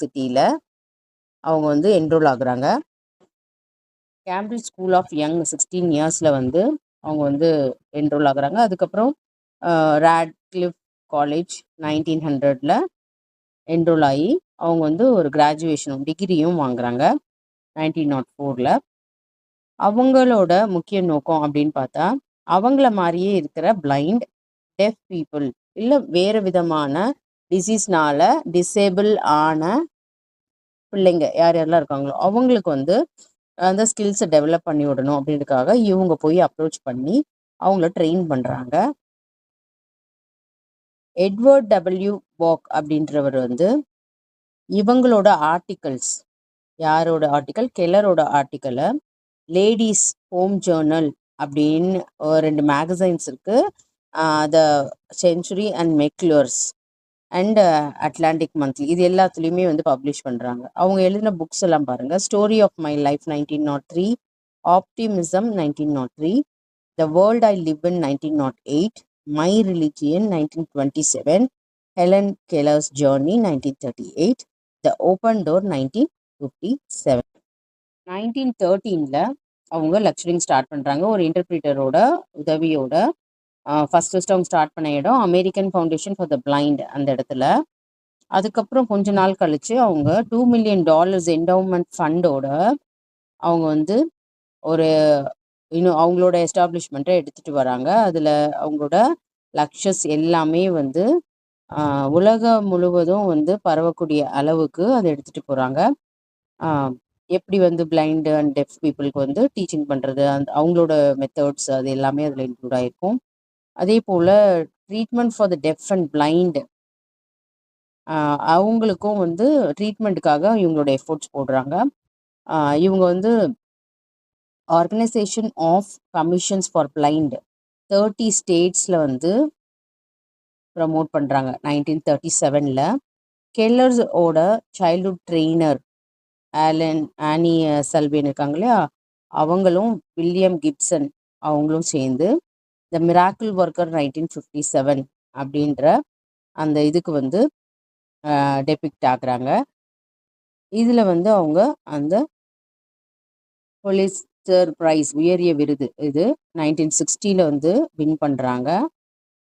யூனிவர்சிட்டியில் அவங்க வந்து என்ரோல் ஆகுறாங்க. கேம்பிரிட்ஜ் ஸ்கூல் ஆஃப் யங் 16 இயர்ஸில் வந்து அவங்க வந்து என்ரோல் ஆகுறாங்க. அதுக்கப்புறம் ராட்க்ளிஃப் காலேஜ் 1900 என்ரோல் ஆகி அவங்க வந்து ஒரு கிராஜுவேஷனும் டிகிரியும் வாங்குறாங்க 1904. அவங்களோட முக்கிய நோக்கம் அப்படின்னு பார்த்தா அவங்கள மாதிரியே இருக்கிற பிளைண்ட் டெஃப் பீப்புள் இல்லை வேறு விதமான டிசீஸ்னால டிசேபிள் ஆன பிள்ளைங்க யார் யாரெல்லாம் இருக்காங்களோ அவங்களுக்கு வந்து அந்த ஸ்கில்ஸை டெவலப் பண்ணி விடணும் அப்படின்றதுக்காக இவங்க போய் அப்ரோச் பண்ணி அவங்கள ட்ரெயின் பண்ணுறாங்க. எட்வர்ட் டபிள்யூ பாக் அப்படின்றவர் வந்து இவங்களோட ஆர்டிகல்ஸ், யாரோட ஆர்டிக்கல், கெல்லரோட ஆர்டிக்கலை லேடிஸ் ஹோம் ஜேர்னல் அப்படின்னு 2 மேகசைன்ஸ் இருக்கு, the Century and McClure's and Atlantic Monthly, இது எல்லாத்துலேயுமே வந்து பப்ளிஷ் பண்ணுறாங்க. அவங்க எழுதின புக்ஸ் எல்லாம் பாருங்க. Story of my life 1903, optimism 1903, the world I live in 1908, my religion 1927, Helen Keller's journey 1938, the open door 1957. 1913 அவங்க லெக்சரிங் ஸ்டார்ட் பண்ணுறாங்க ஒரு இன்டர்பிரிட்டரோட உதவியோட. ஃபர்ஸ்ட் அவங்க ஸ்டார்ட் பண்ண இடம் American foundation for the blind, அந்த இடத்துல. அதுக்கப்புறம் கொஞ்ச நாள் கழிச்சு அவங்க $2 million என்டவுமெண்ட் ஃபண்டோட அவங்க வந்து ஒரு இன்னும் அவங்களோட எஸ்டாப்ளிஷ்மெண்ட்டை எடுத்துகிட்டு வராங்க. அதில் அவங்களோட லக்ஷஸ் எல்லாமே வந்து உலகம் முழுவதும் வந்து பரவக்கூடிய அளவுக்கு அதை எடுத்துகிட்டு போகிறாங்க. எப்படி வந்து பிளைண்ட் அண்ட் டெஃப் பீப்புளுக்கு வந்து டீச்சிங் பண்ணுறது, அவங்களோட மெத்தட்ஸ் அது எல்லாமே அதில் இன்க்ளூட் ஆகிருக்கும். அதே போல் treatment for the deaf and blind, அவங்களுக்கும் வந்து ட்ரீட்மெண்ட்டுக்காக இவங்களோட எஃபோர்ட்ஸ் போடுறாங்க. இவங்க வந்து organisation of commissions for blind 30 ஸ்டேட்ஸில் வந்து ப்ரமோட் பண்ணுறாங்க 1937. கெல்லர்ஸோட சைல்ட்ஹுட் ட்ரெயினர் ஆனி சல்வேன் இருக்காங்க இல்லையா, அவங்களும் வில்லியம் கிப்சன் அவங்களும் சேர்ந்து த மிராக்கிள் ஒர்க்கர் 1957 அப்படின்ற அந்த இதுக்கு வந்து டெபிக்ட் ஆகுறாங்க. இதில் வந்து அவங்க அந்த புலிட்சர் ப்ரைஸ், உயரிய விருது, இது 1960 வந்து வின் பண்ணுறாங்க.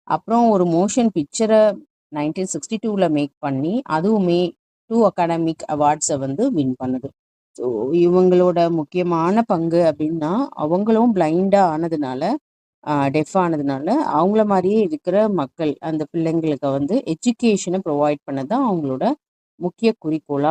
அப்புறம் ஒரு மோஷன் பிக்சரை 1962 மேக் பண்ணி அதுவுமே 2 அகாடமிக் அவார்ட்ஸை வந்து வின் பண்ணுது. ஸோ இவங்களோட முக்கியமான பங்கு அப்படின்னா அவங்களும் பிளைண்டாக ஆனதுனால, டெஃப் ஆனதுனால அவங்கள மாதிரியே இருக்கிற மக்கள், அந்த பிள்ளைங்களுக்கு வந்து எஜுகேஷனை ப்ரொவைட் பண்ண தான் அவங்களோட முக்கிய குறிக்கோளாக